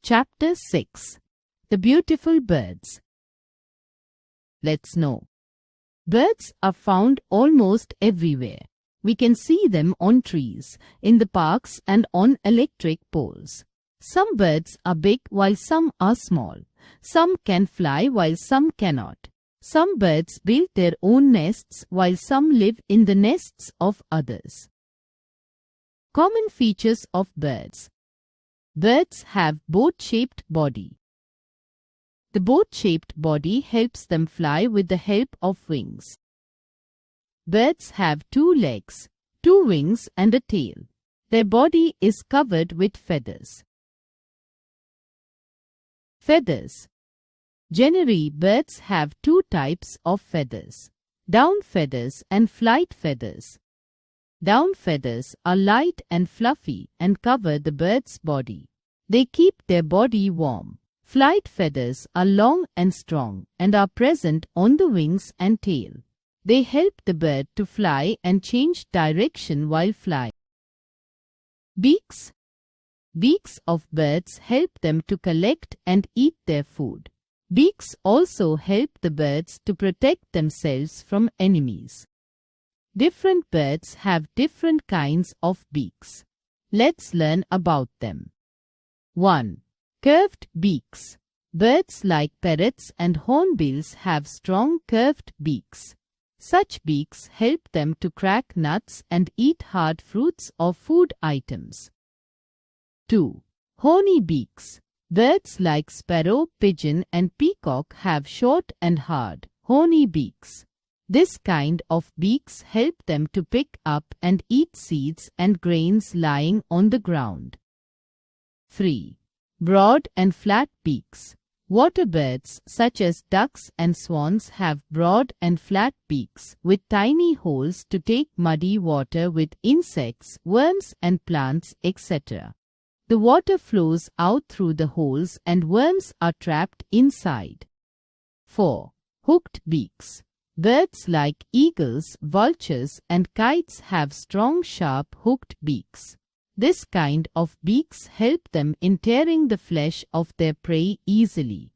Chapter 6. The Beautiful Birds. Let's know. Birds are found almost everywhere. We can see them on trees, in the parks and on electric poles. Some birds are big while some are small. Some can fly while some cannot. Some birds build their own nests while some live in the nests of others. Common features of birds. Birds have boat-shaped body. The boat-shaped body helps them fly with the help of wings. Birds have 2 legs, 2 wings and a tail. Their body is covered with feathers. Feathers. Generally, birds have 2 types of feathers: down feathers and flight feathers. Down feathers are light and fluffy and cover the bird's body. They keep their body warm. Flight feathers are long and strong and are present on the wings and tail. They help the bird to fly and change direction while flying. Beaks. Beaks of birds help them to collect and eat their food. Beaks also help the birds to protect themselves from enemies. Different birds have different kinds of beaks. Let's learn about them. 1. Curved beaks. Birds like parrots and hornbills have strong curved beaks. Such beaks help them to crack nuts and eat hard fruits or food items. 2. Horny beaks. Birds like sparrow, pigeon and peacock have short and hard, horny beaks. This kind of beaks help them to pick up and eat seeds and grains lying on the ground. 3. Broad and flat beaks. Water birds such as ducks and swans have broad and flat beaks with tiny holes to take muddy water with insects, worms and plants, etc. The water flows out through the holes and worms are trapped inside. 4. Hooked beaks. Birds like eagles, vultures and kites have strong, sharp, hooked beaks. This kind of beaks help them in tearing the flesh of their prey easily.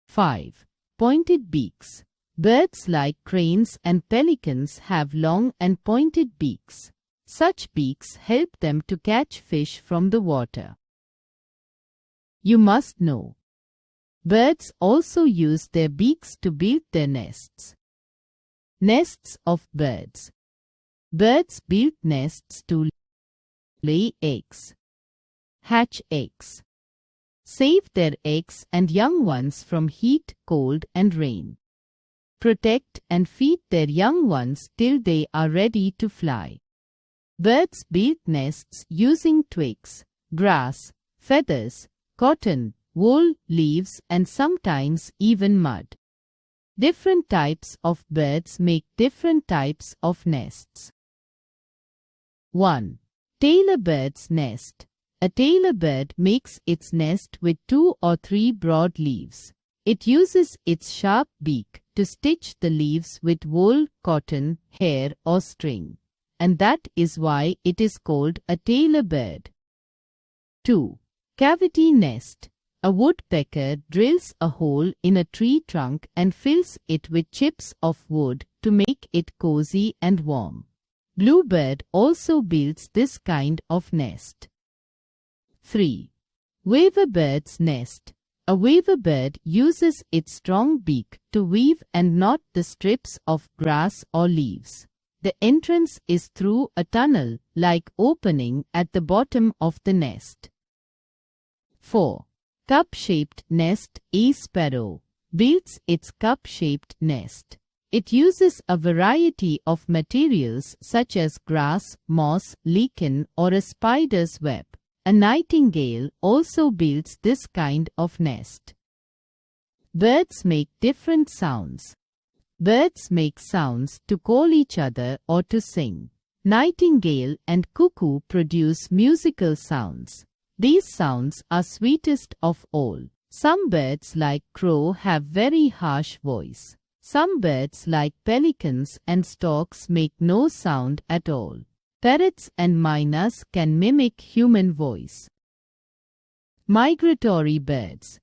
5. Pointed beaks. Birds like cranes and pelicans have long and pointed beaks. Such beaks help them to catch fish from the water. You must know. Birds also use their beaks to build their nests. Nests of birds. Birds build nests to lay eggs, hatch eggs, save their eggs and young ones from heat, cold and rain, protect and feed their young ones till they are ready to fly. Birds build nests using twigs, grass, feathers, cotton, wool, leaves and sometimes even mud. Different types of birds make different types of nests. 1. Tailor bird's nest. A tailor bird makes its nest with 2 or 3 broad leaves. It uses its sharp beak to stitch the leaves with wool, cotton, hair or string, and that is why it is called a tailor bird. 2. Cavity nest. A woodpecker drills a hole in a tree trunk and fills it with chips of wood to make it cozy and warm. Bluebird also builds this kind of nest. 3. Weaver bird's nest. A weaver bird uses its strong beak to weave and knot the strips of grass or leaves. The entrance is through a tunnel-like opening at the bottom of the nest. 4. Cup-shaped nest. A sparrow builds its cup-shaped nest. It uses a variety of materials such as grass, moss, lichen or a spider's web. A nightingale also builds this kind of nest. Birds make different sounds. Birds make sounds to call each other or to sing. Nightingale and cuckoo produce musical sounds. These sounds are sweetest of all. Some birds like crow have very harsh voice. Some birds like pelicans and storks make no sound at all. Parrots and miners can mimic human voice. Migratory birds.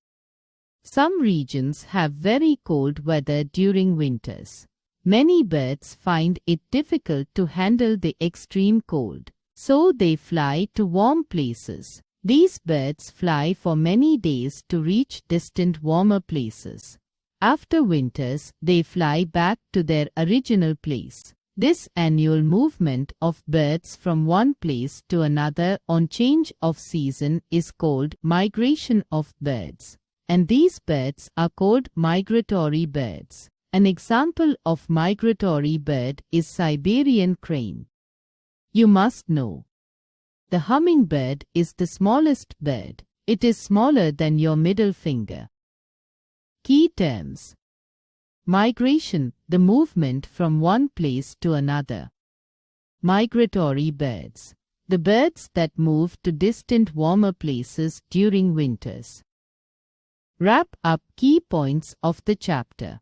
Some regions have very cold weather during winters. Many birds find it difficult to handle the extreme cold, so they fly to warm places. These birds fly for many days to reach distant warmer places. After winters, they fly back to their original place. This annual movement of birds from one place to another on change of season is called migration of birds, and these birds are called migratory birds. An example of migratory bird is Siberian crane. You must know. The hummingbird is the smallest bird. It is smaller than your middle finger. Key terms. Migration, the movement from one place to another. Migratory birds, the birds that move to distant warmer places during winters. Wrap up key points of the chapter.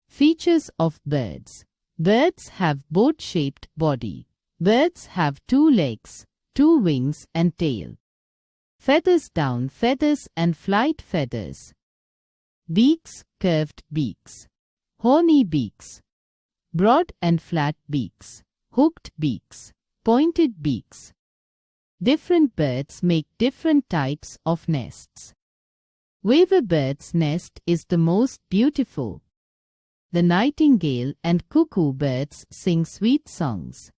Features of birds. Birds have boat-shaped body. Birds have 2 legs, 2 wings and tail. Feathers, down feathers and flight feathers. Beaks, curved beaks. Horny beaks. Broad and flat beaks. Hooked beaks. Pointed beaks. Different birds make different types of nests. Weaver bird's nest is the most beautiful. The nightingale and cuckoo birds sing sweet songs.